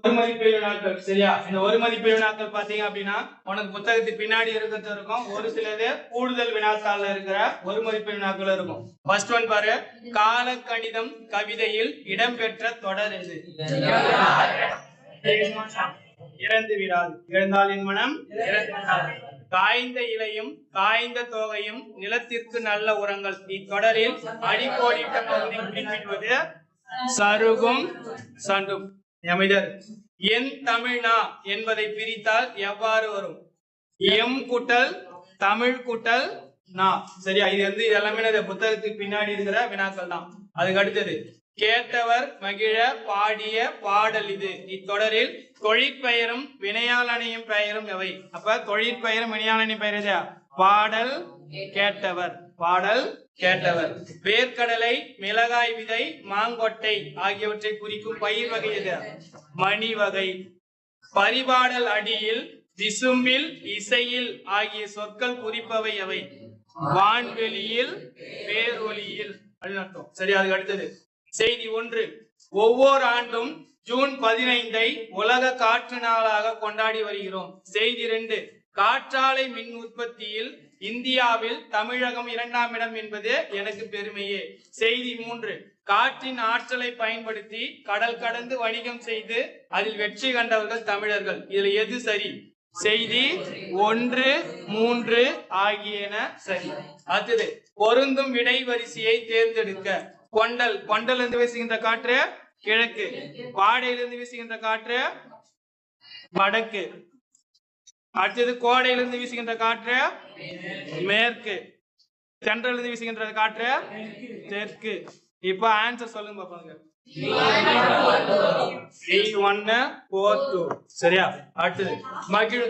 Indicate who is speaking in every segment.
Speaker 1: ஒரு மதிப்பீடு வினாக்கள். சரியா? இந்த ஒரு மதிப்பீடு வினாக்கள் பாத்தீங்க அப்படின்னா உனக்கு புத்தகத்துக்கு பின்னாடி இருக்கிறது இருக்கும். ஒரு சிலது கூடுதல் வினாத்தாள்ல இருக்கிற ஒரு மதிப்பீடு வினாக்கள் இருக்கும். ஃபர்ஸ்ட் ஒன் பாரு. கால கணிதம் கவிதையில் இடம்பெற்ற தொடர் எது? இறந்து விடாது. இறந்தால் என் மனம் இறந்து விடாது. காய்ந்த இலையும் காய்ந்த தோகையும் நிலத்திற்கு நல்ல உரங்கள். இத்தொடரில் அடிக்கோடிட்ட பகுதி குறிப்பிடுவது சருகும் சண்டும். அமைதர். என் தமிழ்னா என்பதை பிரித்தால் எவ்வாறு வரும்? எம் கூட்டல் தமிழ் கூட்டல் நா. சரியா? இது வந்து எல்லாமே புத்தகத்துக்கு பின்னாடி இருக்கிற வினாக்கள் தான். அதுக்கு அடுத்தது கேட்டவர் மகிழ பாடிய பாடல் இது. இத்தொடரில் தொழிற்பெயரும் வினையாளனையும் பெயரும் எவை? அப்ப தொழிற்பெயரும் வினையாளனை பெயர் எது? பாடல் கேட்டவர். பாடல் கேட்டவர். வேர்க்கடலை மிளகாய் விதை மாங்கொட்டை ஆகியவற்றை குறிக்கும் பயிர் வகை எது? மணி வகை. பரிபாடல் அடியில் விசும்பில் இசையில் ஆகிய சொற்கள் குறிப்பவை எவை? வான்வெளியில் பேரொலியில் அப்படின்னு அர்த்தம். சரி, அதுக்கு அடுத்தது செய்தி 1. ஒவ்வொரு ஆண்டும் ஜூன் 15 உலக காற்று நாளாக கொண்டாடி வருகிறோம். செய்தி 2. காற்றாலை மின் உற்பத்தியில் இந்தியாவில் தமிழகம் 2ஆம் இடம் என்பது எனக்கு பெருமையே. செய்தி 3. காற்றின் ஆற்றலை பயன்படுத்தி கடல் கடந்து வணிகம் செய்து அதில் வெற்றி கண்டவர்கள் தமிழர்கள். இதுல எது சரி? செய்தி 1, 3 ஆகியன சரி. அடுத்தது பொருந்தும் விடை வரிசையை தேர்ந்தெடுக்க. கொண்டல். கொண்டலிருந்து வீசுகின்ற காற்று கிழக்கு. பாடையிலிருந்து வீசுகின்ற காற்று வடக்கு. அடுத்தது கோடையிலிருந்து வீசுகின்ற காற்று மேற்கு. தென்றலிருந்து வீசுகின்ற காற்று தெற்கு. இப்ப ஆன்சர் சொல்லுங்க பாப்பாங்க. 3, 1, 4, 2. சரியா? அடுத்தது மகிழ்.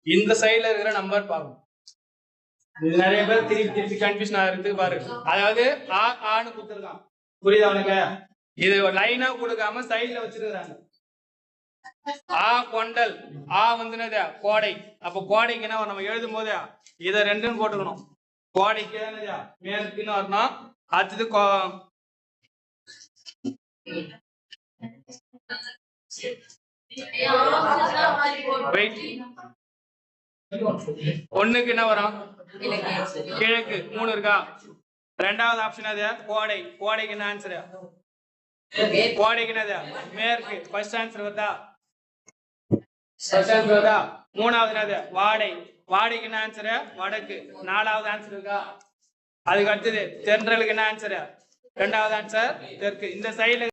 Speaker 1: இந்த சைடுல இருக்கிற நம்பர் பாருங்க. நிறைய பேர் திருப்பி கன்ஃபியூஷன் ஆகுறது பாரு. அதாவது ஆன்னு கொடுத்துருக்கான். புரியுதா உனக்கு? இது லைனா கொடுக்காம சைடுல வச்சிருக்காங்க. ஆ கொண்டல். ஆ வந்து கோடை. அப்ப கோடைக்கு என்ன நம்ம எழுதும் போது இத 2ன்னு போட்டுக்கணும். கோடைக்கு மேற்குன்னு வரணும். அடுத்தது ஒண்ணுக்கு என்ன வரும்? கிழக்கு. 3 இருக்கா? 2வது ஆப்ஷன் அது கோடை. கோடைக்கு என்ன ஆன்சர்? கோடைக்கு என்னது? மேற்கு. ஃபர்ஸ்ட் ஆன்சர் வருதா? ஃபர்ஸ்ட் ஆன்சர் வருதா? 3வது என்னது? வாடை. வாடைக்கு என்ன ஆன்சர்? வடக்கு. 4வது ஆன்சர் இருக்கா? அதுக்கு அடுத்தது தென்றலுக்கு என்ன ஆன்சர்? 2வது ஆன்சர் தெற்கு. இந்த சைடுல